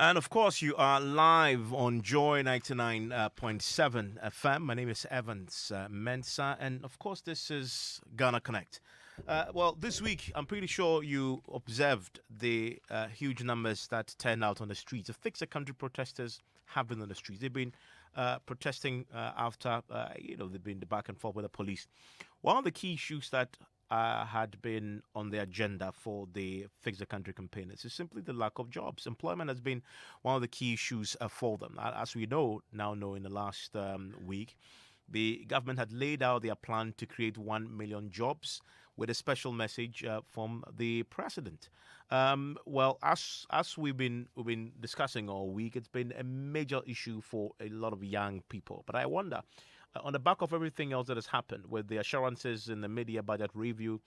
And of course, you are live on Joy 99.7 FM. My name is Evans Mensah. And of course, this is Ghana Connect. Well, this week, I'm pretty sure you observed the huge numbers that turned out on the streets. The Fix the Country protesters have been on the streets. They've been protesting after, they've been the back and forth with the police. One of the key issues that had been on the agenda for the Fix the Country campaigners is simply the lack of jobs. Employment has been one of the key issues for them. As we now know in the last week, the government had laid out their plan to create 1 million jobs with a special message from the president. Well, as we've been discussing all week, it's been a major issue for a lot of young people. But I wonder, on the back of everything else that has happened with the assurances in the media budget review,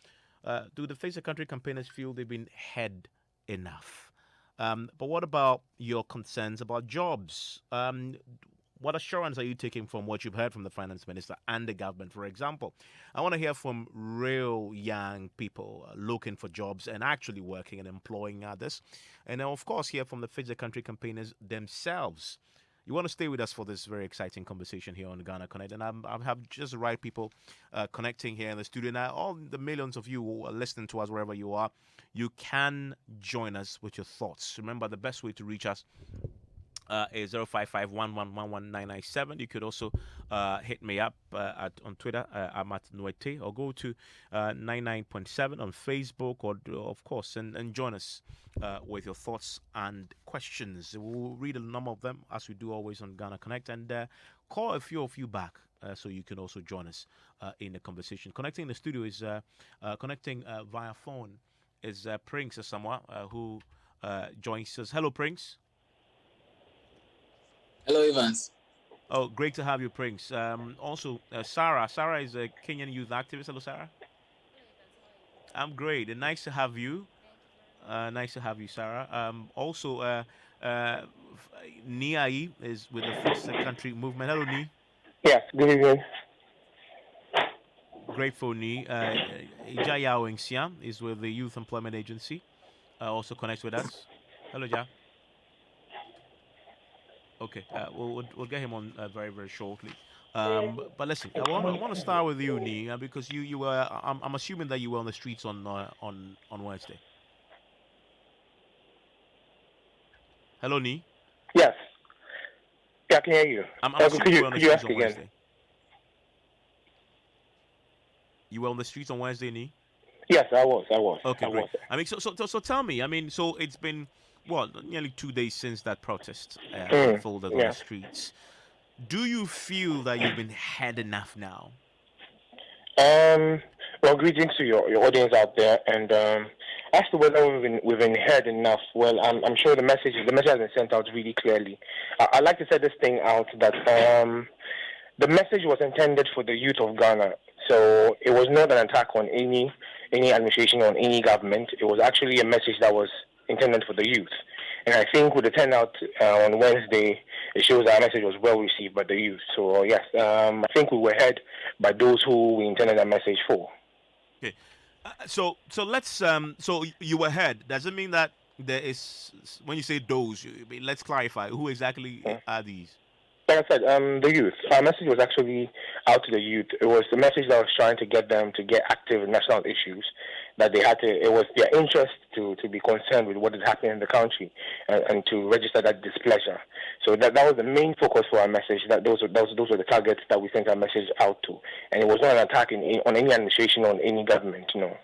do the Face the Country campaigners feel they've been heard enough? But what about your concerns about jobs? What assurance are you taking from what you've heard from the finance minister and the government, for example? I want to hear from real young people looking for jobs and actually working and employing others. And then, of course, hear from the Fix the Country campaigners themselves. You want to stay with us for this very exciting conversation here on Ghana Connect. And I have just the right people connecting here in the studio. Now, all the millions of you who are listening to us wherever you are, you can join us with your thoughts. Remember, the best way to reach us is 055 You could also hit me up on Twitter. I'm at Nuete, or go to 99.7 on Facebook, or of course, and join us with your thoughts and questions. We'll read a number of them as we do always on Ghana Connect, and call a few of you back so you can also join us in the conversation. Connecting the studio is connecting via phone is Prince Asamoah, who joins us. Hello, Prince. Hello, Evans. Oh, great to have you, Prince. Also, Sarah. Sarah is a Kenyan youth activist. Hello, Sarah. I'm great, and nice to have you. Nice to have you, Sarah. Also, Niai is with the Fix the Country movement. Hello, Ni. Yes, good evening. Grateful Ni. Ijaya Wengsia is with the Youth Employment Agency. Also connects with us. Hello, Ja. Okay, we'll get him on very shortly. But listen, I want to start with you, Ni, because you were I'm assuming that you were on the streets on Wednesday. Hello, Ni. Yes, yeah, I can hear you. I'm assuming Could you you were on the could you streets ask on again? Wednesday. You were on the streets on Wednesday, Ni. Yes, I was. Okay, I great. was. I mean, so tell me. I mean, so it's been nearly 2 days since that protest unfolded on the Yeah. streets. Do you feel that you've been had enough now? Um. Well, greetings to your audience out there, and as to whether we've been heard enough. Well, I'm sure the message has been sent out really clearly. I'd like to set this thing out that the message was intended for the youth of Ghana. So it was not an attack on any administration, on any government. It was actually a message that was intended for the youth. And I think with the turnout on Wednesday, it shows our message was well received by the youth. So yes, I think we were heard by those who we intended that message for. Okay. So let's so you were heard. Does it mean that there is when you say those? Let's clarify who exactly Mm. are these? Like I said, the youth. Our message was actually out to the youth. It was the message that was trying to get them to get active in national issues. That they had to. It was their interest to be concerned with what is happening in the country and to register that displeasure. So that was the main focus for our message. That those were the targets that we sent our message out to. And it was not an attack on any administration, on any government. No.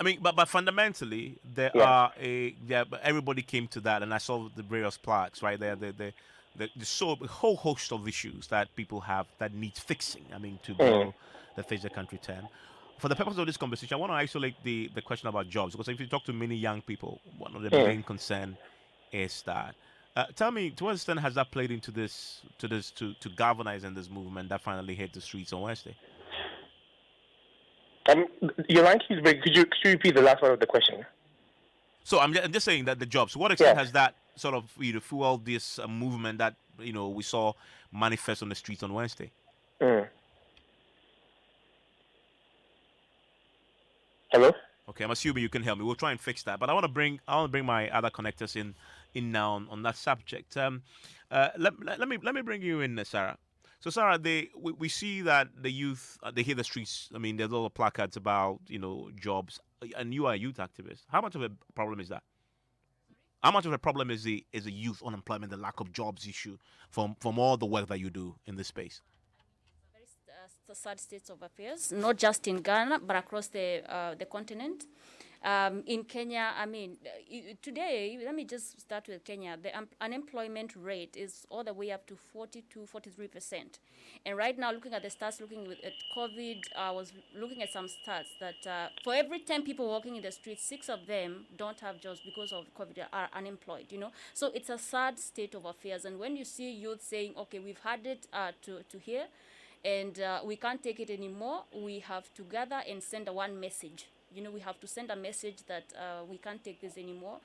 I mean, but fundamentally, Yeah. but everybody came to that, and I saw the various plaques right there. The whole host of issues that people have that needs fixing. I mean, to Mm. borrow the Face the Country term. For the purpose of this conversation, I want to isolate the question about jobs because if you talk to many young people, one of the Mm. main concern is that. Tell me, to what extent has that played into to galvanizing this movement that finally hit the streets on Wednesday? Um, your line keeps breaking. Could you repeat the last part of the question? So I'm just saying that the jobs. To what extent Yes. has that sort of fueled this movement that we saw manifest on the streets on Wednesday? Mm. Hello. Okay, I'm assuming you can help me. We'll try and fix that. But I want to bring my other connectors in in now on that subject. Let me bring you in, Sarah. So, Sarah, we see that the youth they hit the streets. I mean, there's a lot of placards about jobs, and you are a youth activist. How much of a problem is that? How much of a problem is the youth unemployment, the lack of jobs issue from all the work that you do in this space? Very sad state of affairs, not just in Ghana, but across the continent. In Kenya, I mean, today, let me just start with Kenya. The unemployment rate is all the way up to 42, 43%. And right now, looking at the stats, at COVID, I was looking at some stats that for every 10 people walking in the streets, 6 of them don't have jobs because of COVID, are unemployed, So it's a sad state of affairs. And when you see youth saying, okay, we've had it to here, and we can't take it anymore, we have to gather and send one message. We have to send a message that we can't take this anymore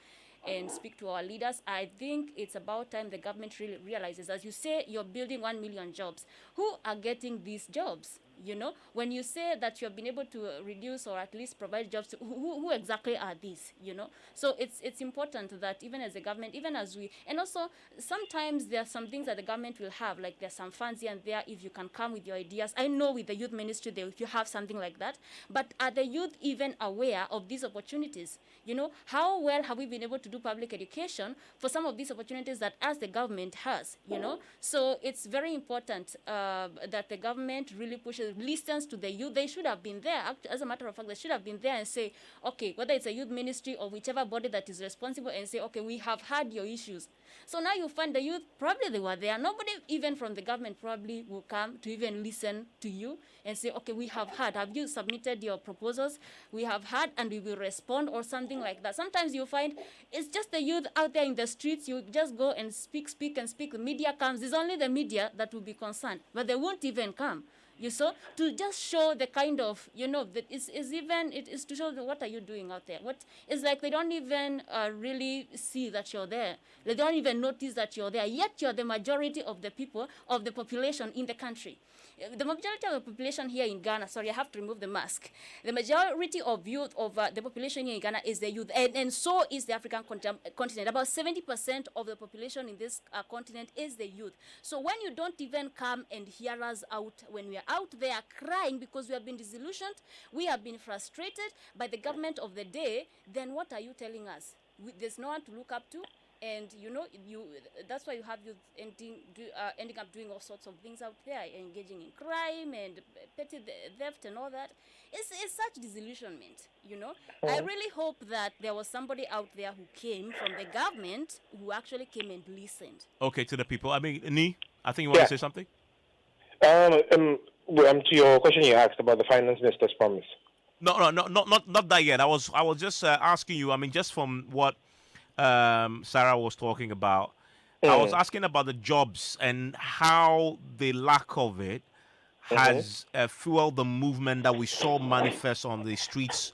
and speak to our leaders. I think it's about time the government really realizes, as you say, you're building 1 million jobs. Who are getting these jobs? When you say that you have been able to reduce or at least provide jobs, who exactly are these? So it's important that even as a government, even as we, and also sometimes there are some things that the government will have, like there's some funds here and there. If you can come with your ideas, I know with the youth ministry, if you have something like that, but are the youth even aware of these opportunities? How well have we been able to do public education for some of these opportunities that as the government has? So it's very important that the government really listens to the youth. They should have been there. As a matter of fact, they should have been there and say, okay, whether it's a youth ministry or whichever body that is responsible, and say, okay, we have had your issues. So now you find the youth, probably they were there. Nobody even from the government probably will come to even listen to you and say, okay, we have heard. Have you submitted your proposals? We have heard and we will respond, or something like that. Sometimes you find it's just the youth out there in the streets. You just go and speak. The media comes. It's only the media that will be concerned, but they won't even come. You saw, to just show the kind of, that it is to show what are you doing out there. What is like they don't even really see that you're there. They don't even notice that you're there. Yet you're the majority of the people, of the population in the country. The majority of the population here in Ghana, sorry, I have to remove the mask. The majority of youth of the population here in Ghana is the youth, and so is the African continent. About 70% of the population in this continent is the youth. So when you don't even come and hear us out, when we are out there crying because we have been disillusioned, we have been frustrated by the government of the day, then what are you telling us? There's no one to look up to. And that's why you have youth ending up doing all sorts of things out there, engaging in crime and petty theft and all that. It's such disillusionment, I really hope that there was somebody out there who came from the government who actually came and listened. Okay, to the people. I mean, Ni, I think you want to say something? To your question you asked about the finance minister's promise. No, not that yet. I was just asking you. I mean, just from what Sarah was talking about, I was asking about the jobs and how the lack of it has fueled the movement that we saw manifest on the streets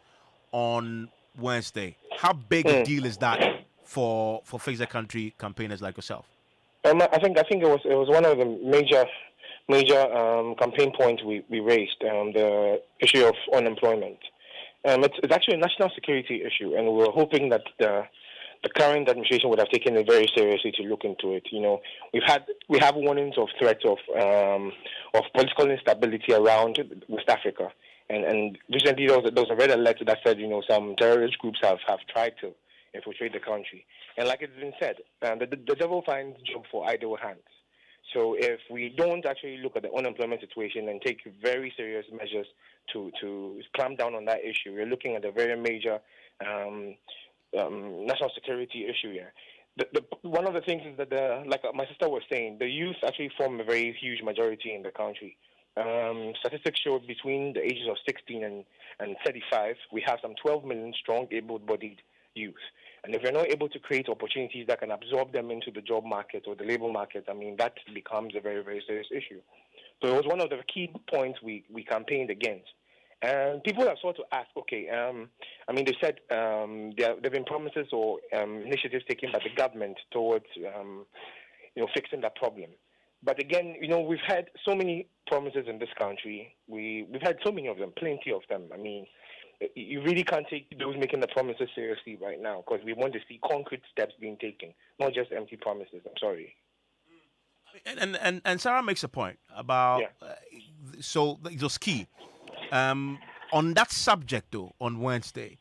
on Wednesday. How big a deal is that for Fix the Country campaigners like yourself? I think it was one of the major campaign points we raised, the issue of unemployment. It's actually a national security issue, and we're hoping that the current administration would have taken it very seriously to look into it. We have warnings of threats of political instability around West Africa, and recently there was a red alert that said some terrorist groups have tried to infiltrate the country, and like it's been said, the devil finds job for idle hands. So if we don't actually look at the unemployment situation and take very serious measures to clamp down on that issue, we're looking at a very major national security issue here. One of the things is that, like my sister was saying, the youth actually form a very huge majority in the country. Statistics show between the ages of 16 and 35, we have some 12 million strong, able-bodied youth. And if we're not able to create opportunities that can absorb them into the job market or the labor market, I mean, that becomes a very, very serious issue. So it was one of the key points we campaigned against. And people have sort of asked, okay, I mean, they said there have been promises or initiatives taken by the government towards, fixing that problem. But again, we've had so many promises in this country. We've had so many of them, plenty of them. I mean, you really can't take those making the promises seriously right now, because we want to see concrete steps being taken, not just empty promises. I'm sorry. And Sarah makes a point about Yeah. So it was key. On that subject though, on Wednesday,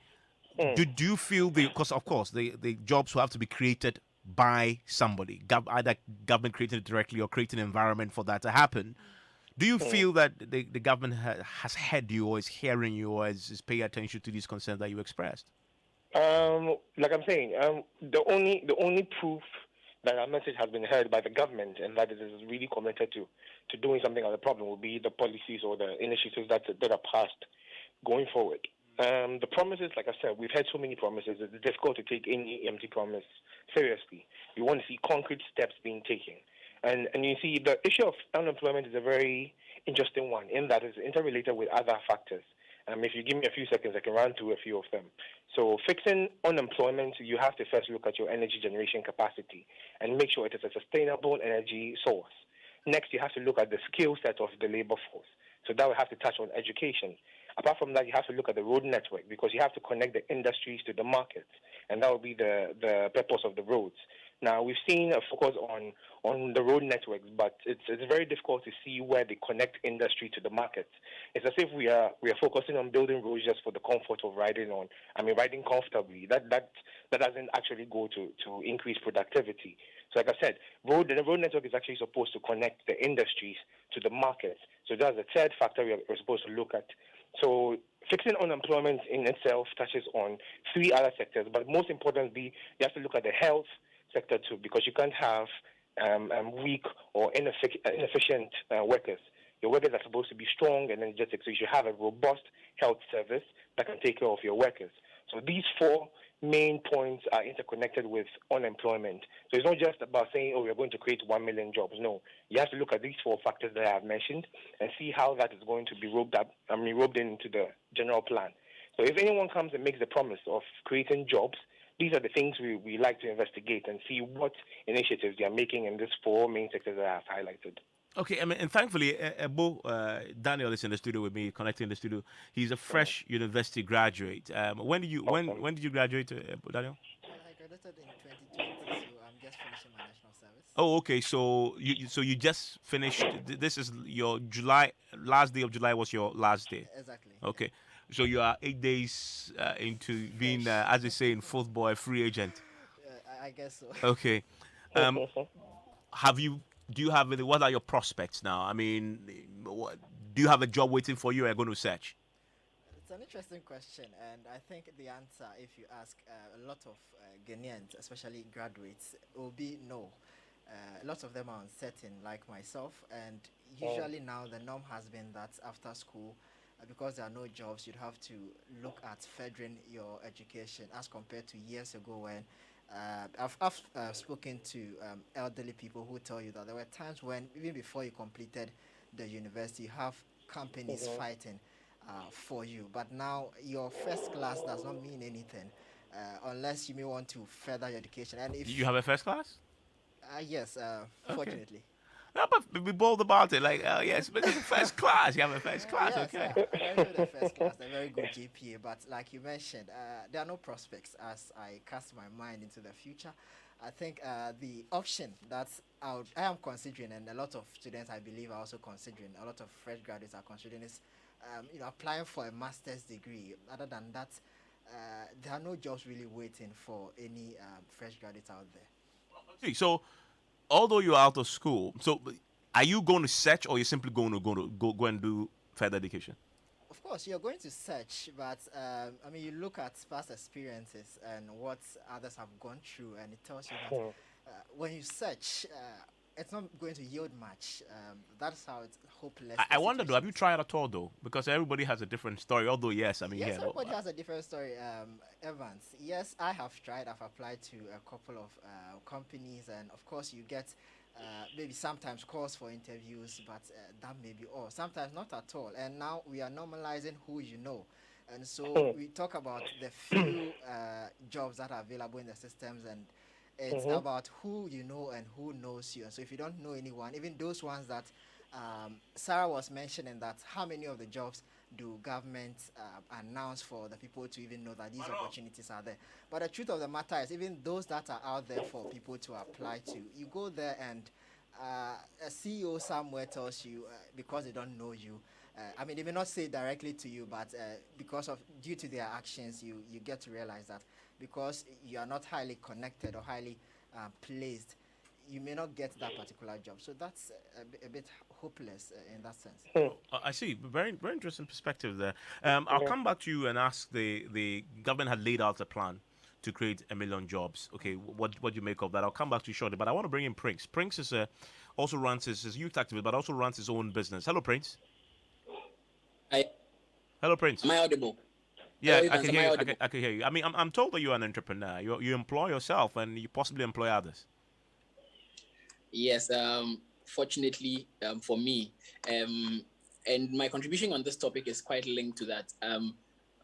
do you feel because of course the jobs will have to be created by somebody, either government creating it directly or creating an environment for that to happen. Do you feel that the government has heard you, or is hearing you, or is paying attention to these concerns that you expressed? Like I'm saying, the only proof that our message has been heard by the government and that it is really committed to doing something on the problem will be the policies or the initiatives that are passed going forward. The promises, like I said, we've had so many promises. It's difficult to take any empty promise seriously. We want to see concrete steps being taken. And you see, the issue of unemployment is a very interesting one in that it's interrelated with other factors. If you give me a few seconds, I can run through a few of them. So fixing unemployment, you have to first look at your energy generation capacity and make sure it is a sustainable energy source. Next, you have to look at the skill set of the labor force. So that will have to touch on education. Apart from that, you have to look at the road network because you have to connect the industries to the markets, and that will be the purpose of the roads. Now, we've seen a focus on the road networks, but it's very difficult to see where they connect industry to the markets. It's as if we are focusing on building roads just for the comfort of riding comfortably. That doesn't actually go to increase productivity. So like I said, the road network is actually supposed to connect the industries to the markets. So that's the third factor we're supposed to look at. So fixing unemployment in itself touches on three other sectors, but most importantly, you have to look at the health sector too, because you can't have weak or inefficient workers. Your workers are supposed to be strong and energetic, so you should have a robust health service that can take care of your workers. So these four main points are interconnected with unemployment. So it's not just about saying, oh, we're going to create 1 million jobs. No, you have to look at these four factors that I have mentioned and see how that is going to be roped into the general plan. So if anyone comes and makes the promise of creating jobs, these are the things we like to investigate and see what initiatives they are making in these four main sectors that I have highlighted. Okay, I mean, and thankfully, Ebo Daniel is in the studio with me, connecting the studio. He's a fresh university graduate. When did you Awesome. when did you graduate, Daniel? Well, I graduated in 2020, so I'm just finishing my national service. Oh, okay. So you just finished. This is your July last day of July was your last day. Exactly. Okay, so you are 8 days into being, Fresh. as they say in football, a free agent. I guess so. Okay, um, have you? Do you have any? What are your prospects now? I mean, do you have a job waiting for you? Or are you going to search? It's an interesting question, and I think the answer, if you ask a lot of Ghanaians, especially graduates, will be no. A lot of them are uncertain, like myself, and usually now the norm has been that after school, because there are no jobs, you'd have to look at furthering your education as compared to years ago when I've spoken to elderly people who tell you that there were times when even before you completed the university, you have companies fighting for you. But now your first class does not mean anything unless you may want to further your education. And if You have a first class? yes, Okay. fortunately. No, but be bold about it. Like, yes, but it's a first class. You have a first class, Yes, okay? I graduated the first class, a very good GPA. But like you mentioned, there are no prospects as I cast my mind into the future. I think the option that I am considering, and a lot of students I believe are also considering, a lot of fresh graduates are considering is, applying for a master's degree. Other than that, there are no jobs really waiting for any fresh graduates out there. Okay, so although you're out of school, so are you going to search, or you're simply go and do further education? Of course, you're going to search, but you look at past experiences and what others have gone through, and it tells you that when you search, it's not going to yield much. That's how it's hopeless. I the wonder though, situation have you is. tried at all though? Because everybody has a different story. Although yes, I mean Yes, yeah, no, everybody has a different story. Evans, yes, I have tried. I've applied to a couple of companies, and of course, you get maybe sometimes calls for interviews, but that may be all. Sometimes not at all. And now we are normalizing who you know. And so we talk about the few jobs that are available in the systems, and it's about who you know and who knows you. And so if you don't know anyone, even those ones that Sarah was mentioning, that how many of the jobs do governments announce for the people to even know that these opportunities are there. But the truth of the matter is, even those that are out there for people to apply to, you go there and a CEO somewhere tells you because they don't know you. I mean, they may not say directly to you, but because of due to their actions, you get to realize that because you are not highly connected or highly placed, you may not get that particular job. So that's a bit hopeless in that sense. I see. Very, very interesting perspective there. I'll come back to you and ask the government had laid out a plan to create 1 million jobs. Okay, what do you make of that? I'll come back to you shortly, but I want to bring in Prince. Prince is also runs his youth activist, but also runs his own business. Hello, Prince. I, Hello, Prince. am I audible? Yeah, Hello, I Evans, can am hear I you. audible? I can hear you. I mean, I'm told that you're an entrepreneur. You employ yourself and you possibly employ others. Yes, fortunately for me, and my contribution on this topic is quite linked to that.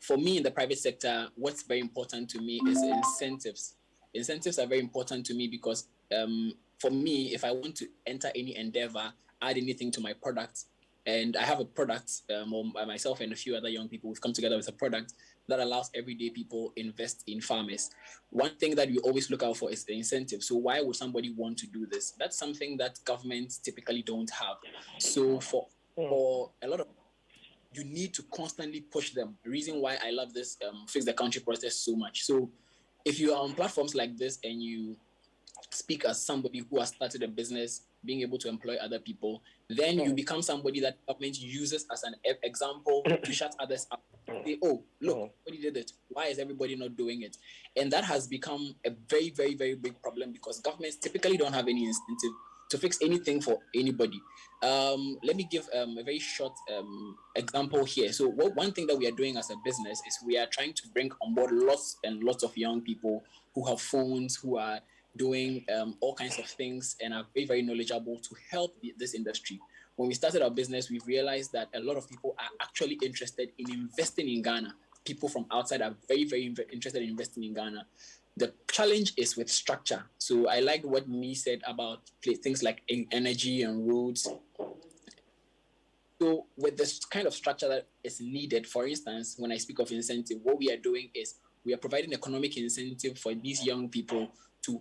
For me in the private sector, what's very important to me is incentives. Incentives are very important to me because for me, if I want to enter any endeavor, add anything to my product, and I have a product, or myself and a few other young people, we've come together with a product that allows everyday people invest in farmers. One thing that we always look out for is the incentive. So why would somebody want to do this? That's something that governments typically don't have. So for a lot of, you need to constantly push them. The reason why I love this fix the country process so much. So if you are on platforms like this and you speak as somebody who has started a business, being able to employ other people, then you become somebody that government uses as an example to shut others up. Say, oh, look, somebody did it. Why is everybody not doing it? And that has become a very, very, very big problem because governments typically don't have any incentive to fix anything for anybody. Let me give a very short example here. So one thing that we are doing as a business is we are trying to bring on board lots and lots of young people who have phones, who are doing all kinds of things and are very, very knowledgeable to help this industry. When we started our business, we realized that a lot of people are actually interested in investing in Ghana. People from outside are very, very interested in investing in Ghana. The challenge is with structure. So I liked what Me said about things like energy and roads. So with this kind of structure that is needed, for instance, when I speak of incentive, what we are doing is we are providing economic incentive for these young people to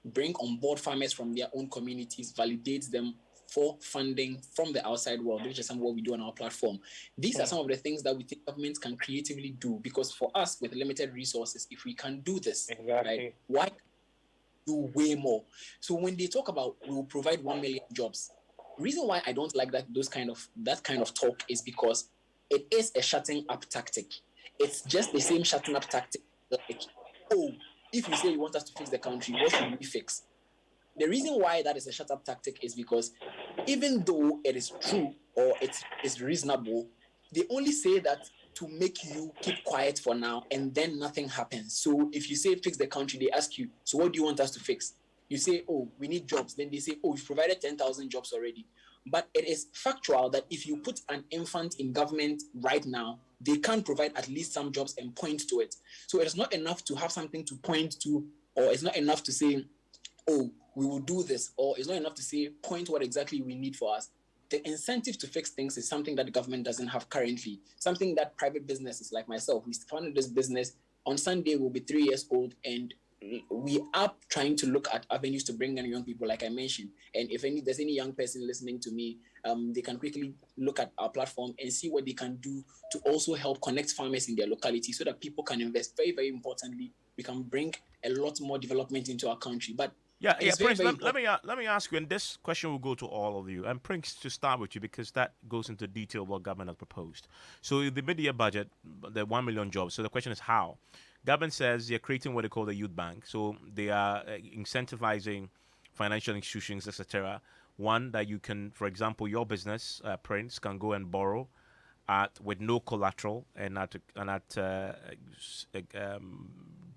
bring on board farmers from their own communities, validate them for funding from the outside world, which is some of what we do on our platform. These are some of the things that we think governments can creatively do, because for us with limited resources, if we can do this, right, why do way more? So when they talk about we will provide 1 million jobs, reason why I don't like that kind of talk is because it is a shutting up tactic. It's just the same shutting up tactic. Like, oh, if you say you want us to fix the country, what should we fix? The reason why that is a shut up tactic is because even though it is true or it is reasonable, they only say that to make you keep quiet for now and then nothing happens. So if you say fix the country, they ask you, so what do you want us to fix? You say, oh, we need jobs. Then they say, oh, we've provided 10,000 jobs already. But it is factual that if you put an infant in government right now, they can provide at least some jobs and point to it. So it is not enough to have something to point to, or it's not enough to say, oh, we will do this, or it's not enough to say, point what exactly we need for us. The incentive to fix things is something that the government doesn't have currently, something that private businesses like myself, we founded this business. On Sunday, we'll be 3 years old, and we are trying to look at avenues to bring in young people, like I mentioned. And if there's any young person listening to me, they can quickly look at our platform and see what they can do to also help connect farmers in their locality so that people can invest. Very, very importantly, we can bring a lot more development into our country. But Yeah, it's Prince. very, Let me ask you, and this question will go to all of you. And Prince, to start with you, because that goes into detail what government has proposed. So the mid-year budget, the 1 million jobs. So the question is how. Government says they're creating what they call the youth bank. So they are incentivizing financial institutions, etc. One that you can, for example, your business, Prince, can go and borrow with no collateral and at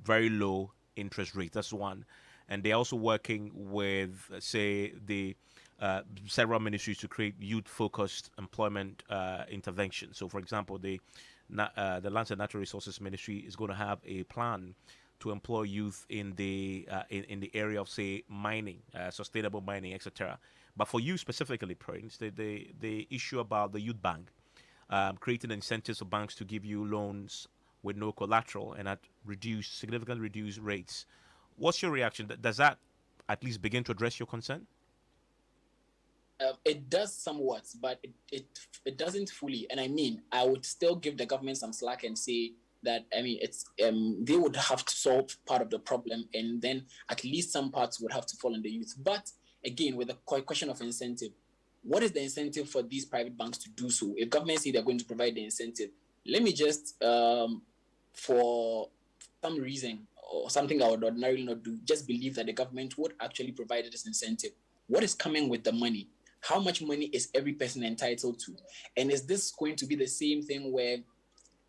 very low interest rate. That's one. And they're also working with, say, the several ministries to create youth-focused employment intervention. So, for example, the Lands and Natural Resources Ministry is going to have a plan to employ youth in the area of, say, mining, sustainable mining, etc. But for you specifically, Prince, the issue about the youth bank. creating incentives for banks to give you loans with no collateral and at significantly reduced rates. What's your reaction? Does that at least begin to address your concern? It does somewhat, but it doesn't fully. And I mean, I would still give the government some slack and say that, I mean, it's they would have to solve part of the problem, and then at least some parts would have to fall on the youth. But again, with the question of incentive, what is the incentive for these private banks to do so? If government say they're going to provide the incentive, let me just, for some reason or something I would ordinarily not do, just believe that the government would actually provide this incentive. What is coming with the money? How much money is every person entitled to? And is this going to be the same thing where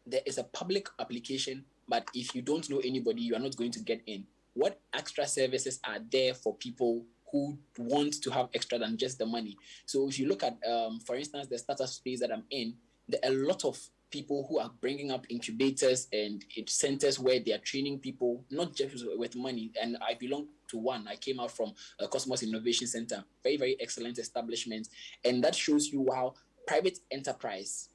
there is a public application, but if you don't know anybody, you are not going to get in? What extra services are there for people who want to have extra than just the money? So if you look at, for instance, the startup space that I'm in, there are a lot of people who are bringing up incubators and centers where they are training people, not just with money. And I belong to one. I came out from a Cosmos Innovation Center, very, very excellent establishment. And that shows you how private enterprise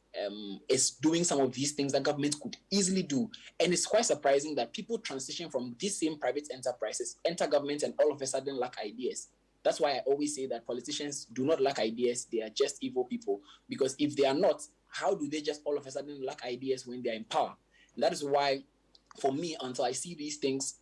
is doing some of these things that government could easily do. And it's quite surprising that people transition from these same private enterprises, enter government, and all of a sudden lack ideas. That's why I always say that politicians do not lack ideas. They are just evil people. Because if they are not, how do they just all of a sudden lack ideas when they're in power? And that is why, for me, until I see these things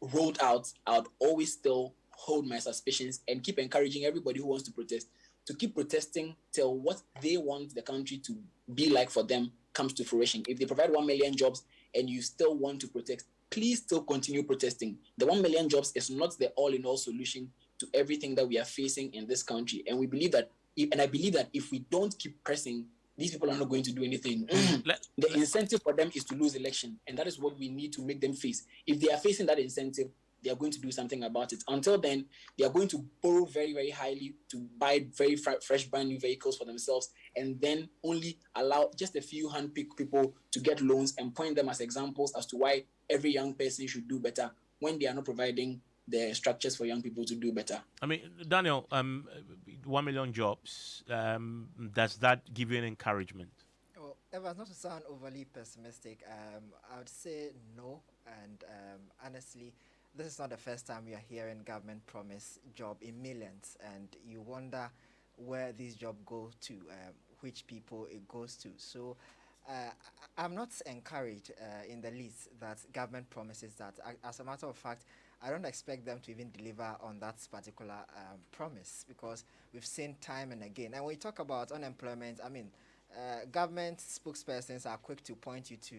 rolled out, I would always still hold my suspicions and keep encouraging everybody who wants to protest to keep protesting till what they want the country to be like for them comes to fruition. If they provide 1 million jobs and you still want to protest, please still continue protesting. The 1 million jobs is not the all-in-all solution to everything that we are facing in this country. And we believe that, and I believe that if we don't keep pressing, these people are not going to do anything. The incentive for them is to lose election. And that is what we need to make them face. If they are facing that incentive, they are going to do something about it. Until then, they are going to borrow very, very highly to buy very fresh, brand new vehicles for themselves, and then only allow just a few handpicked people to get loans and point them as examples as to why every young person should do better when they are not providing the structures for young people to do better. I mean, Daniel, 1 million jobs, does that give you an encouragement? Well, Evans, not to sound overly pessimistic, I would say no. And honestly, this is not the first time we are hearing government promise job in millions, and you wonder where this job goes to, which people it goes to. So I'm not encouraged in the least that government promises that. As a matter of fact, I don't expect them to even deliver on that particular promise, because we've seen time and again. And when you talk about unemployment, I mean, government spokespersons are quick to point you to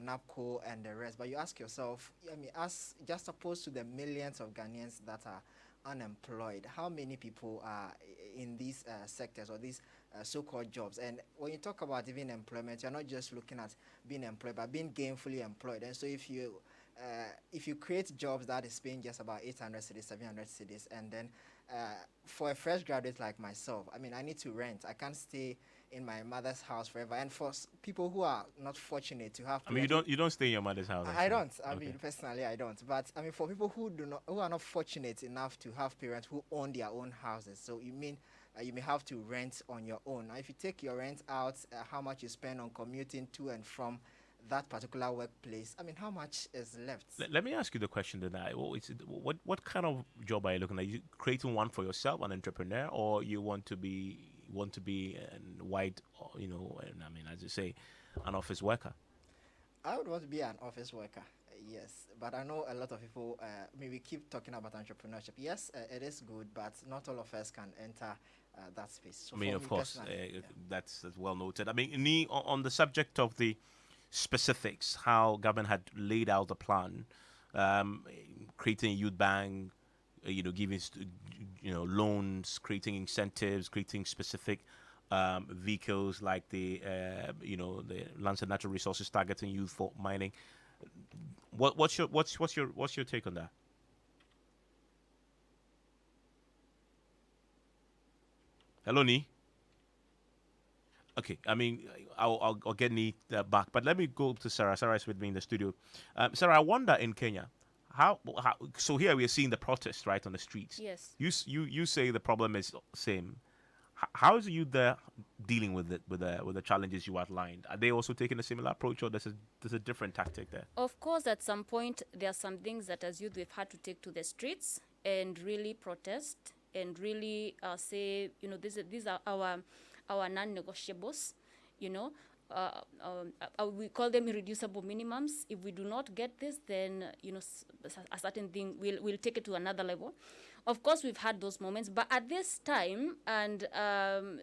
NAPCO and the rest, but you ask yourself, I mean, as just opposed to the millions of Ghanaians that are unemployed, how many people are in these sectors or these so-called jobs? And when you talk about even employment, you're not just looking at being employed, but being gainfully employed. And so if you create jobs that is paying just about 800 cedis, 700 cedis, and then for a fresh graduate like myself, I mean, I need to rent. I can't stay in my mother's house forever. And for people who are not fortunate to have, I mean, you don't stay in your mother's house. I don't. I mean, personally, I don't. But I mean, for people who are not fortunate enough to have parents who own their own houses, so you mean you may have to rent on your own. Now, if you take your rent out, how much you spend on commuting to and from that particular workplace, I mean, how much is left? Let me ask you the question then. What kind of job are you looking at? Are you creating one for yourself, an entrepreneur, or you want to be white, and I mean, as you say, an office worker? I would want to be an office worker, yes. But I know a lot of people, we keep talking about entrepreneurship. Yes, it is good, but not all of us can enter that space. So I mean, of course, that's well noted. I mean, on the subject of the specifics, how government had laid out the plan, creating a youth bank, giving loans, creating incentives, creating specific vehicles like the lands and natural resources targeting youth for mining. What's your take on that? Hello, Nee. Okay, I mean, I'll get Nee back, but let me go to Sarah. Sarah is with me in the studio. Sarah, I wonder in Kenya, how so here we are seeing the protests right on the streets. Yes. You say the problem is same. How is the youth there dealing with it with the challenges you outlined? Are they also taking a similar approach, or there's a different tactic there? Of course, at some point, there are some things that as youth we've had to take to the streets and really protest and really say, these are our non-negotiables, you know. We call them irreducible minimums. If we do not get this, then, a certain thing, we'll take it to another level. Of course, we've had those moments, but at this time, and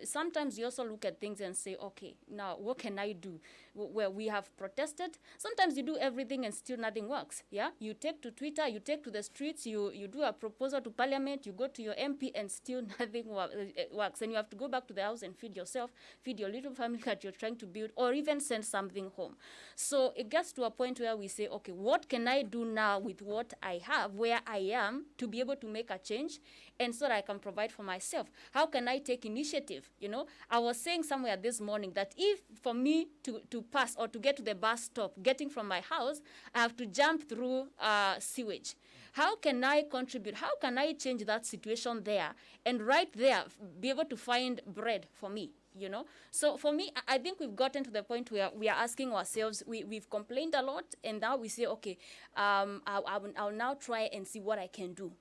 sometimes you also look at things and say, okay, now what can I do? Where we have protested, sometimes you do everything and still nothing works. Yeah, you take to Twitter, you take to the streets, you do a proposal to Parliament, you go to your MP, and still nothing works. And you have to go back to the house and feed yourself, feed your little family that you're trying to build, or even send something home. So it gets to a point where we say, okay, what can I do now with what I have, where I am, to be able to make a change, and so that I can provide for myself? How can I take initiative? I was saying somewhere this morning that if for me to pass or to get to the bus stop, getting from my house, I have to jump through sewage. How can I contribute? How can I change that situation there, and right there be able to find bread for me? So for me, I think we've gotten to the point where we are asking ourselves, we've complained a lot, and now we say, okay, I'll now try and see what I can do.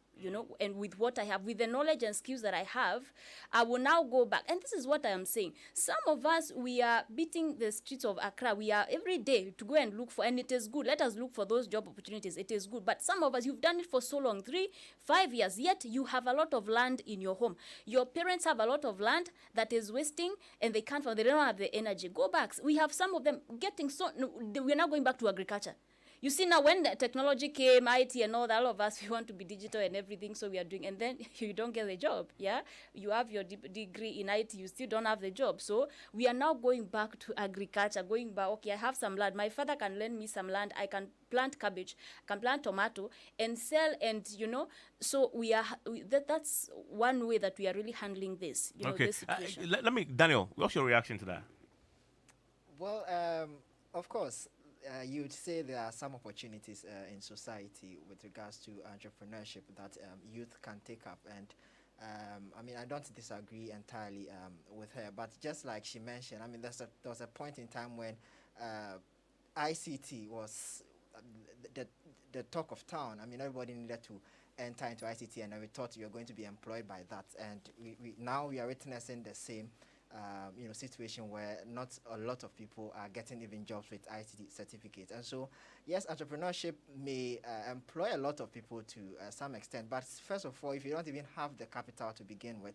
And with what I have, with the knowledge and skills that I have, I will now go back. And this is what I am saying. Some of us, we are beating the streets of Accra. We are every day to go and look for, and it is good. Let us look for those job opportunities. It is good. But some of us, you've done it for so long, 3, 5 years, yet you have a lot of land in your home. Your parents have a lot of land that is wasting, and they don't have the energy. Go back. We have some of them we're now going back to agriculture. You see, now when the technology came, IT and all that, all of us, we want to be digital and everything, so we are doing, and then you don't get the job, yeah? You have your degree in IT, you still don't have the job. So we are now going back to agriculture, okay, I have some land. My father can lend me some land. I can plant cabbage, I can plant tomato and sell, and, so that's one way that we are really handling this, this situation. Let me, Daniel, what's your reaction to that? Well, of course, you'd say there are some opportunities in society with regards to entrepreneurship that youth can take up. And I don't disagree entirely with her. But just like she mentioned, there was a point in time when ICT was the talk of town. Everybody needed to enter into ICT, and we thought you were going to be employed by that. And now we are witnessing the same situation where not a lot of people are getting even jobs with ICT certificates. And so, yes, entrepreneurship may employ a lot of people to some extent, but first of all, if you don't even have the capital to begin with,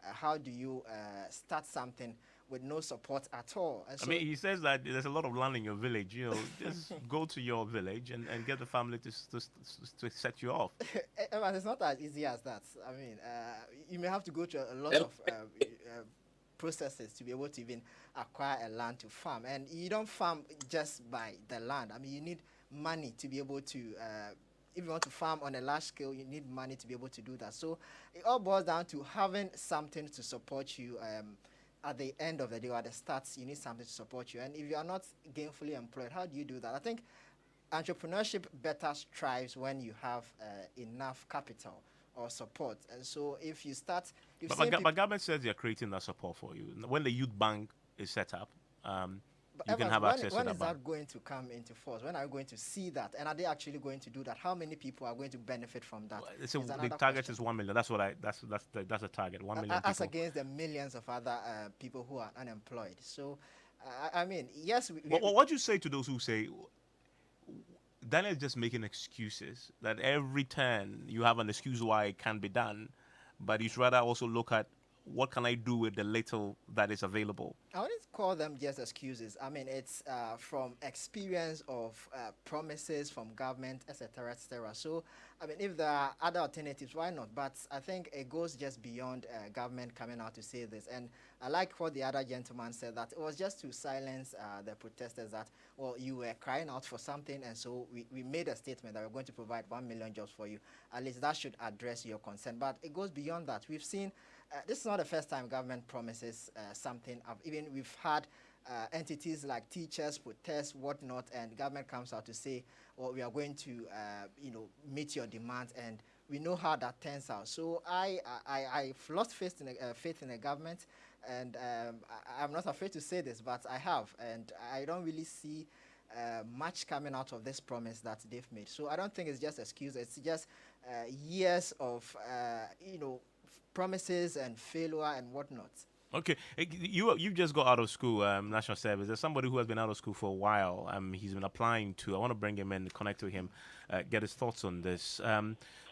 how do you start something with no support at all? And so he says that there's a lot of land in your village. Just go to your village and get the family to set you off. But it's not as easy as that. You may have to go to a lot of processes to be able to even acquire a land to farm. And you don't farm just by the land. You need money to be able to, if you want to farm on a large scale, you need money to be able to do that. So it all boils down to having something to support you at the end of the day, or at the start, you need something to support you. And if you are not gainfully employed, how do you do that? I think entrepreneurship better strives when you have enough capital or support. And so if you start... But government says they're creating that support for you. When the youth bank is set up, you can have access to that bank. When is that going to come into force? When are you going to see that? And are they actually going to do that? How many people are going to benefit from that? Well, the target is 1 million. That's the target. 1 million as people. Against the millions of other people who are unemployed. So, yes. What do you say to those who say Daniel is just making excuses, that every turn you have an excuse why it can be done, but you should rather also look at what can I do with the little that is available? I wouldn't call them just excuses. It's from experience of promises from government, etc., etc. So, if there are other alternatives, why not? But I think it goes just beyond government coming out to say this. And I like what the other gentleman said, that it was just to silence the protesters that, well, you were crying out for something, and so we made a statement that we're going to provide 1 million jobs for you. At least that should address your concern. But it goes beyond that. We've seen, this is not the first time government promises something. We've had entities like teachers protest, whatnot, and government comes out to say, well, we are going to, meet your demands, and we know how that turns out. So I've lost faith in the government, And I'm not afraid to say this, but I have, and I don't really see much coming out of this promise that they've made. So I don't think it's just excuse. It's just years of promises and failure and whatnot. Okay, you just got out of school, national service. There's somebody who has been out of school for a while. He's been applying to. I want to bring him in, connect with him, get his thoughts on this.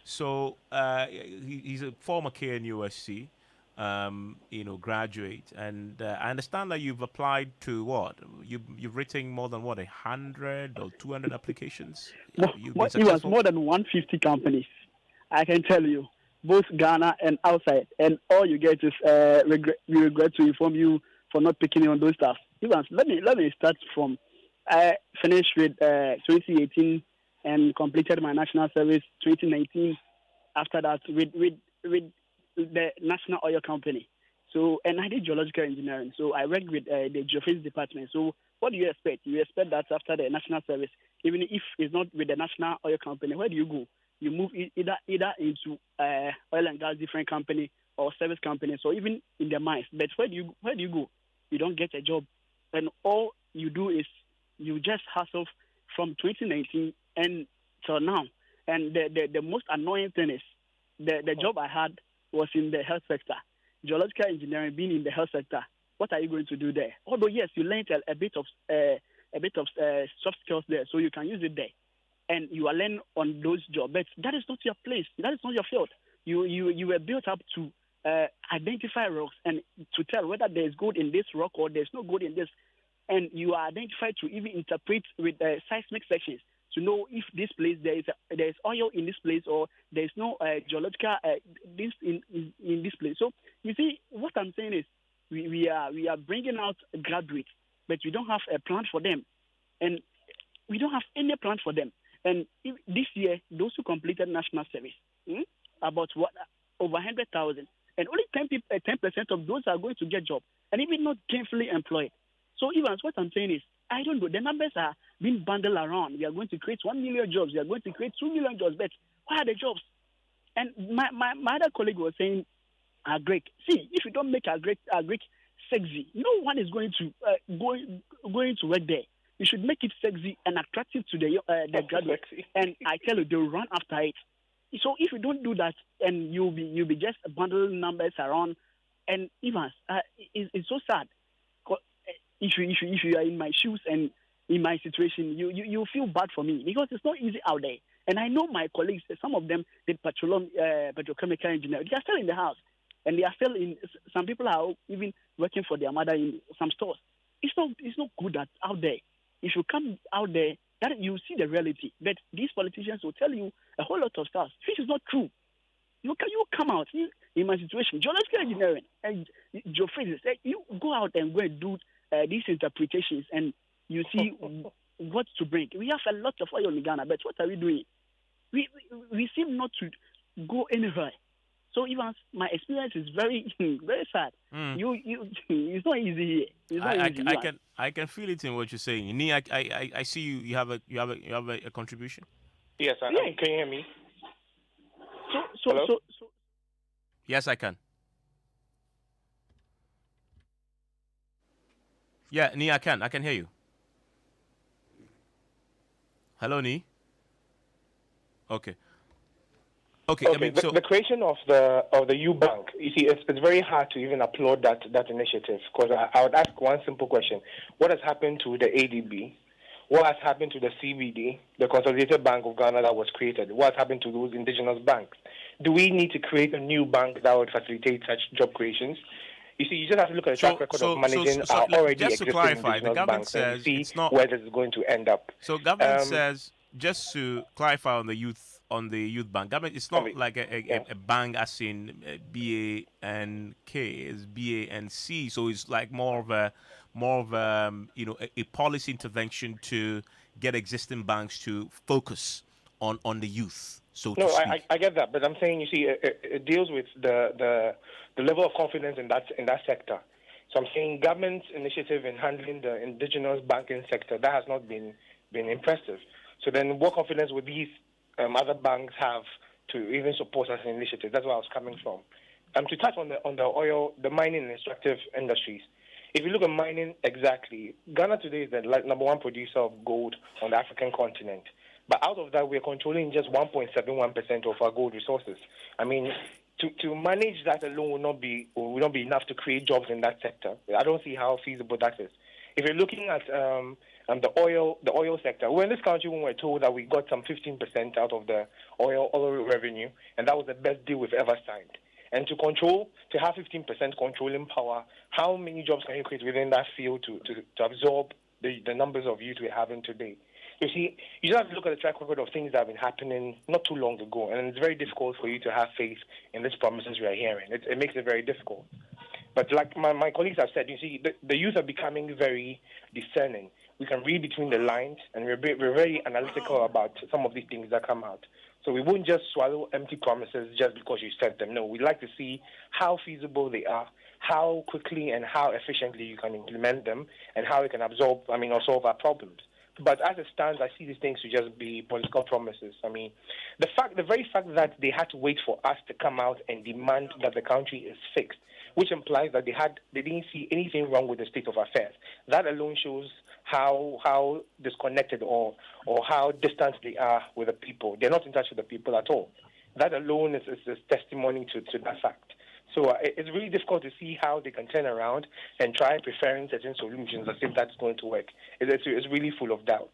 He's a former KNUSC, graduate, and I understand that you've applied to what? You've written more than what, 100 or 200 applications. You've been It was successful? more than 150 companies. I can tell you, both Ghana and outside, and all you get is we regret to inform you for not picking on those stuff. Evans, let me start from. I finished with 2018 and completed my national service 2019. After that, with the National Oil Company. So, and I did geological engineering. So I worked with the geophysics department. So what do you expect? You expect that after the national service, even if it's not with the National Oil Company, where do you go? You move either into oil and gas different company or service company, so even in the mines. But where do you go? You don't get a job, and all you do is you just hustle from 2019 and till now. And the most annoying thing is the job I had was in the health sector, geological engineering. Being in the health sector, what are you going to do there? Although yes, you learned a bit of soft skills there, so you can use it there. And you are learning on those jobs, but that is not your place. That is not your field. You were built up to identify rocks and to tell whether there is gold in this rock or there's no gold in this. And you are identified to even interpret with seismic sections to know if this place there is oil in this place or there is no geological this in this place. So you see, what I'm saying is we are bringing out graduates, but we don't have a plan for them, and we don't have any plan for them. And this year, those who completed national service, about over 100,000, and only 10% of those are going to get jobs, and even not gainfully employed. So, Evans, what I'm saying is, I don't know. The numbers are being bundled around. We are going to create 1 million jobs. We are going to create 2 million jobs. But where are the jobs? And my other colleague was saying, agric. See, if you don't make agric sexy, no one is going to going to work there. You should make it sexy and attractive to the graduates. And I tell you, they'll run after it. So if you don't do that, and you'll be just bundling numbers around, and Evans, it's so sad. If you are in my shoes and in my situation, you feel bad for me because it's not easy out there. And I know my colleagues, some of them did petrochemical engineering. They are still in the house, and they are still in. Some people are even working for their mother in some stores. It's not good out there. If you come out there, that you see the reality. But these politicians will tell you a whole lot of stuff, which is not true. You come out in my situation, geological engineering and geophysics. You go out and go and do these interpretations, and you see what to bring. We have a lot of oil in Ghana, but what are we doing? We seem not to go anywhere. So even my experience is very very sad. It's not easy here. I can feel it in what you're saying. Ni, I see you have a contribution. Yes, can you hear me? So Yes, I can. Yeah, Ni, I can hear you. Hello, Ni. Okay. Okay. I mean, the creation of the U Bank. You see, it's very hard to even applaud that initiative because I would ask one simple question: what has happened to the ADB? What has happened to the CBD, the Consolidated Bank of Ghana that was created? What has happened to those indigenous banks? Do we need to create a new bank that would facilitate such job creations? You see, you just have to look at the track record of managing our already just to existing clarify, the indigenous government banks and says see it's not where this is going to end up. So government says, just to clarify on the youth bank, government, it's not like a bank as in BA and K, it's BA and C. So it's like more of a a policy intervention to get existing banks to focus on the youth. So no, to speak. I get that, but I'm saying, you see, it deals with the level of confidence in that sector. So I'm saying government's initiative in handling the indigenous banking sector, that has not been impressive. So then what confidence would these other banks have to even support such an initiative? That's where I was coming from. To touch on the oil, the mining and extractive industries. If you look at mining exactly, Ghana today is the number one producer of gold on the African continent. But out of that, we are controlling just 1.71% of our gold resources. I mean, to manage that alone will not be enough to create jobs in that sector. I don't see how feasible that is. If you're looking at the oil sector, we're in this country when we're told that we got some 15% out of the oil revenue, and that was the best deal we've ever signed. And to have 15% controlling power, how many jobs can you create within that field to absorb the numbers of youth we're having today? You see, you just have to look at the track record of things that have been happening not too long ago, and it's very difficult for you to have faith in these promises we are hearing. It makes it very difficult. But like my colleagues have said, you see, the youth are becoming very discerning. We can read between the lines, and we're very analytical about some of these things that come out. So we won't just swallow empty promises just because you said them. No, we'd like to see how feasible they are, how quickly and how efficiently you can implement them, and how it can or solve our problems. But as it stands, I see these things to just be political promises. I mean, the very fact that they had to wait for us to come out and demand that the country is fixed, which implies that they didn't see anything wrong with the state of affairs. That alone shows how disconnected or how distant they are with the people. They're not in touch with the people at all. That alone is testimony to that fact. So it's really difficult to see how they can turn around and try preferring certain solutions as if that's going to work. It's really full of doubt.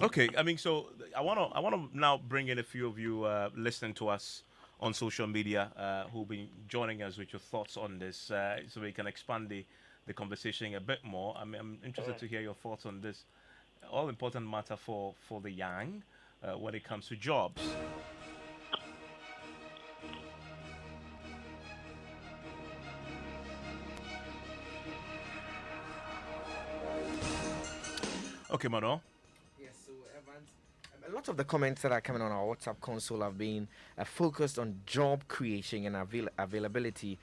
Okay, I mean, so I want to now bring in a few of you listening to us on social media who'll be joining us with your thoughts on this, so we can expand the conversation a bit more. I mean, I'm interested to hear your thoughts on this all-important matter for the young when it comes to jobs. Okay, Mano. Yes, so Evans, a lot of the comments that are coming on our WhatsApp console have been focused on job creation and availability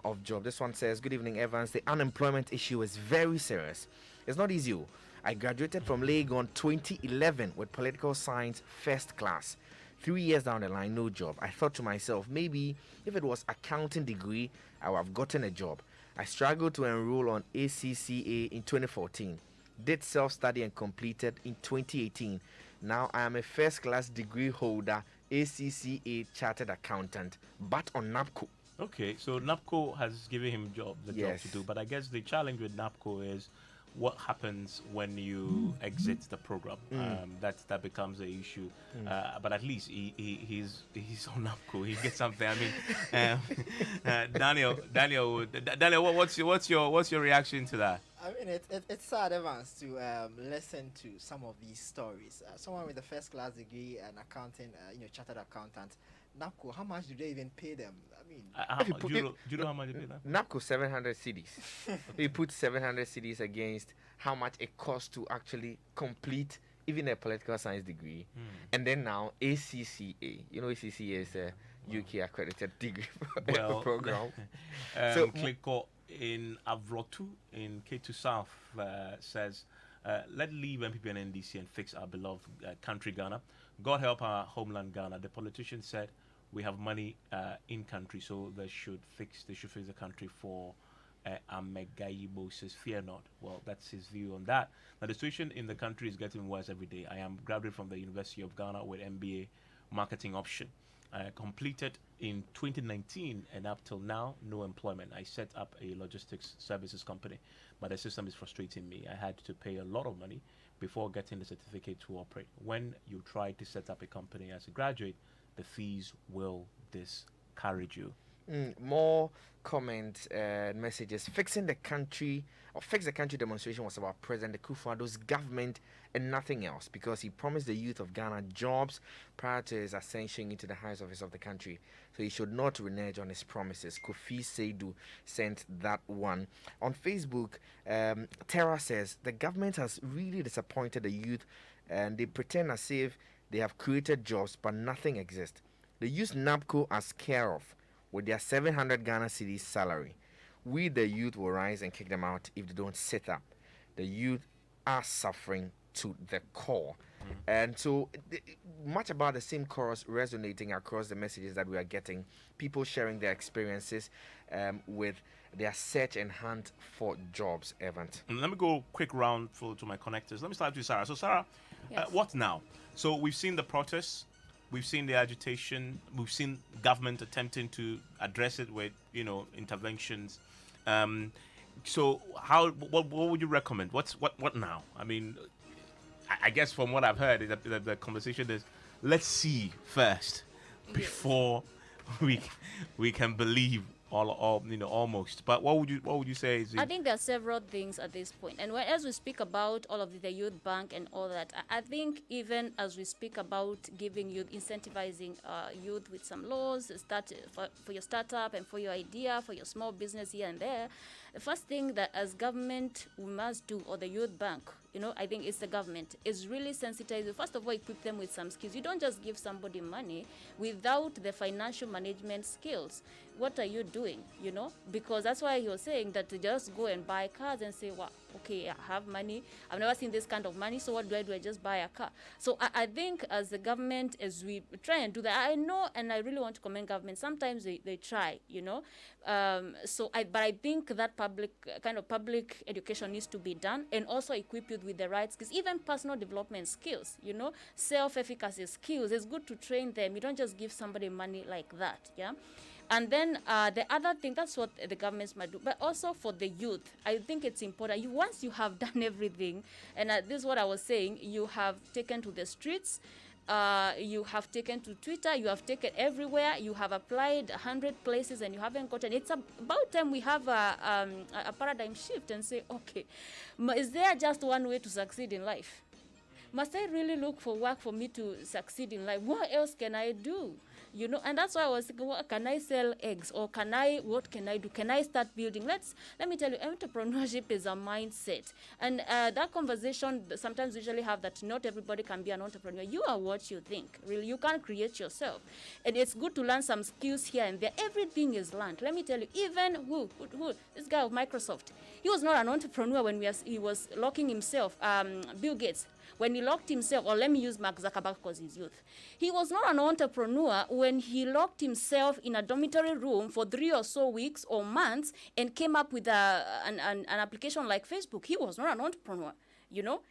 of job. This one says, "Good evening, Evans. The unemployment issue is very serious. It's not easy. I graduated from Legon 2011 with political science first class. 3 years down the line, no job. I thought to myself, maybe if it was accounting degree, I would have gotten a job. I struggled to enroll on ACCA in 2014. Did self-study and completed in 2018. Now I am a first-class degree holder, ACCA chartered accountant, but on NAPCO." Okay, so NAPCO has given him job to do, but I guess the challenge with NAPCO is what happens when you exit the program. That becomes an issue. But at least he's on NAPCO. He gets something. I mean, Daniel, what's your reaction to that? I mean, it's sad, Evans, to listen to some of these stories. Someone with a first-class degree and accounting, chartered accountant, NAPCO, how much do they even pay them? I mean, do you know how much they pay them? NAPCO 700 cedis. We put 700 cedis against how much it costs to actually complete even a political science degree, and then now ACCA. You know, ACCA is a UK accredited degree program. So Kliko in Avrotu in K2 South says, "Let's leave MPP and NDC and fix our beloved country Ghana. God help our homeland Ghana. The politicians said we have money in country, so they should fix the country for Amegayibo says, fear not." Well, that's his view on that. Now, the situation in the country is getting worse every day. I am graduated from the University of Ghana with MBA marketing option. Completed in 2019, and up till now, no employment. I set up a logistics services company, but the system is frustrating me. I had to pay a lot of money before getting the certificate to operate. When you try to set up a company as a graduate, the fees will discourage you. More comments and messages. Fix the country demonstration was about President Akufo-Addo's government and nothing else, because he promised the youth of Ghana jobs prior to his ascension into the highest office of the country. So he should not renege on his promises. Kofi Seidu sent that one. On Facebook, Tara says, "The government has really disappointed the youth, and they pretend as if they have created jobs, but nothing exists. They use NAPCO as care of with their 700 Ghana cedis salary. We, the youth, will rise and kick them out if they don't sit up. The youth are suffering to the core." And so much about the same chorus resonating across the messages that we are getting, people sharing their experiences with their search and hunt for jobs. Evans. And let me go quick round to my connectors. Let me start with Sarah. So Sarah, Yes. what now? So we've seen the protests, we've seen the agitation, we've seen government attempting to address it with interventions. So what would you recommend? What now? I mean, I guess from what I've heard, the conversation is let's see first before we can believe all almost. But what would you say is I think there are several things at this point. And as we speak about all of the youth bank and all that, I think even as we speak about giving youth, incentivizing youth with some laws, for your startup and for your idea, for your small business here and there, the first thing that as government we must do, or the youth bank, I think it's the government, is really sensitize. First of all, equip them with some skills. You don't just give somebody money without the financial management skills. What are you doing, Because that's why he was saying that to just go and buy cars and say, well, okay, I have money. I've never seen this kind of money, so what do? I just buy a car. So I think as the government, as we try and do that, I know, and I really want to commend government. Sometimes they try, but I think that public education needs to be done, and also equip you with the right skills, even personal development skills, self-efficacy skills. It's good to train them. You don't just give somebody money like that, yeah? And then the other thing, that's what the governments might do. But also for the youth, I think it's important. Once you have done everything, and this is what I was saying, you have taken to the streets, you have taken to Twitter, you have taken everywhere, you have applied 100 places and you haven't gotten. It's about time we have a paradigm shift and say, okay, is there just one way to succeed in life? Must I really look for work for me to succeed in life? What else can I do? And that's why I was thinking, can I sell eggs, or what can I do? Can I start building? Let me tell you, entrepreneurship is a mindset. And that conversation sometimes we usually have, that not everybody can be an entrepreneur. You are what you think. Really, you can't create yourself. And it's good to learn some skills here and there. Everything is learned. Let me tell you, even this guy of Microsoft, he was not an entrepreneur when he was locking himself, Bill Gates. When he locked himself, or let me use Mark Zuckerberg because he's youth. He was not an entrepreneur when he locked himself in a dormitory room for 3 or so weeks or months and came up with an application like Facebook. He was not an entrepreneur.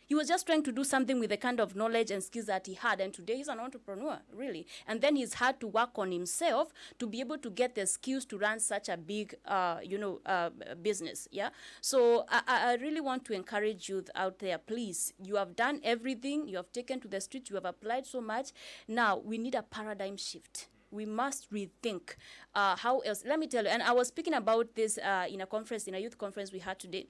He was just trying to do something with the kind of knowledge and skills that he had. And today he's an entrepreneur, really. And then he's had to work on himself to be able to get the skills to run such a big, business. Yeah. So I really want to encourage youth out there, please. You have done everything. You have taken to the streets. You have applied so much. Now we need a paradigm shift. We must rethink how else. Let me tell you, and I was speaking about this in a youth conference we had today.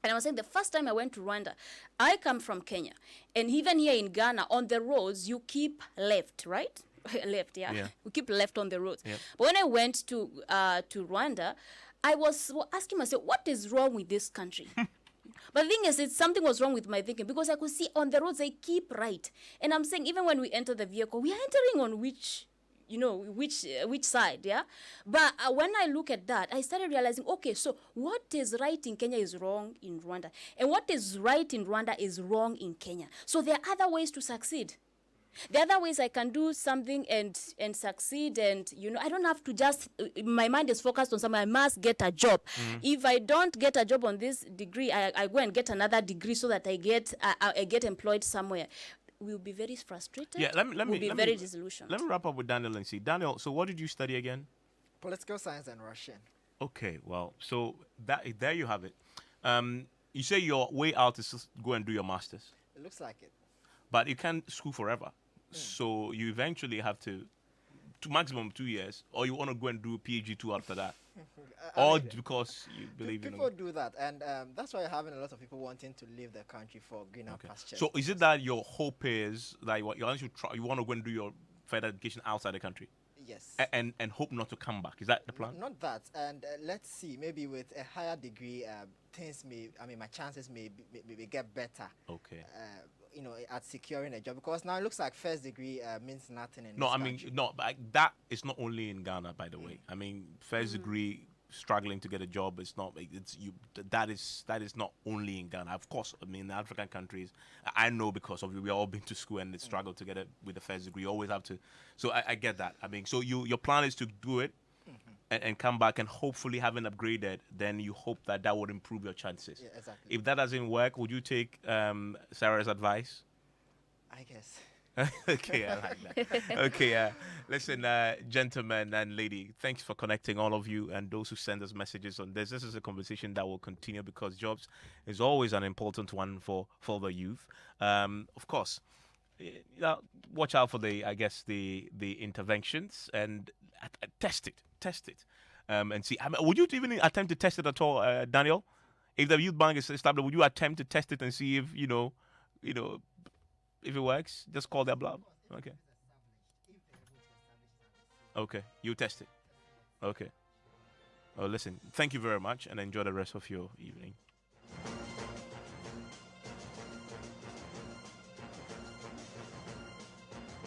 And I was saying the first time I went to Rwanda, I come from Kenya. And even here in Ghana, on the roads, you keep left, right? Left, yeah. We keep left on the roads. Yeah. But when I went to Rwanda, I was asking myself, what is wrong with this country? But the thing is, something was wrong with my thinking, because I could see on the roads, they keep right. And I'm saying, even when we enter the vehicle, we are entering on which side, yeah? But when I look at that, I started realizing, okay, so what is right in Kenya is wrong in Rwanda. And what is right in Rwanda is wrong in Kenya. So there are other ways to succeed. There are other ways I can do something and succeed, and I don't have to just, my mind is focused on something. I must get a job. If I don't get a job on this degree, I go and get another degree so that I get employed somewhere. We'll be very frustrated. Yeah, let me be very disillusioned. Let me wrap up with Daniel and see. Daniel, so what did you study again? Political science and Russian. Okay, well, so there you have it. You say your way out is to go and do your master's. It looks like it. But you can't school forever. So you eventually have to maximum 2 years, or you want to go and do PhD 2 after that. Because you believe in people do that, and that's why you're having a lot of people wanting to leave the country for greener pastures. So is it that your hope is that you want to go and do your further education outside the country? Yes. And hope not to come back. Is that the plan? Not that. And let's see, maybe with a higher degree, my chances may get better. Okay. At securing a job, because now it looks like first degree means nothing in this country. But that is not only in Ghana, by the way. I mean, first degree struggling to get a job. It's not. It's you. That is not only in Ghana. Of course, I mean, in the African countries, I know because of we all been to school and struggle to get it with the first degree. You always have to. So I get that. I mean, so your plan is to do it. And come back and hopefully having upgraded, then you hope that would improve your chances. Yeah, exactly. If that doesn't work, would you take Sarah's advice? I guess. Okay, I like that. Okay, listen, gentlemen and lady, thanks for connecting, all of you, and those who send us messages on this. This is a conversation that will continue because jobs is always an important one for the youth. Of course, watch out for the interventions and test it, and see. I mean, would you even attempt to test it at all, Daniel? If the youth bank is established, would you attempt to test it and see if if it works? Just call their bluff. Okay. Okay, you test it. Okay. Oh, listen. Thank you very much, and enjoy the rest of your evening.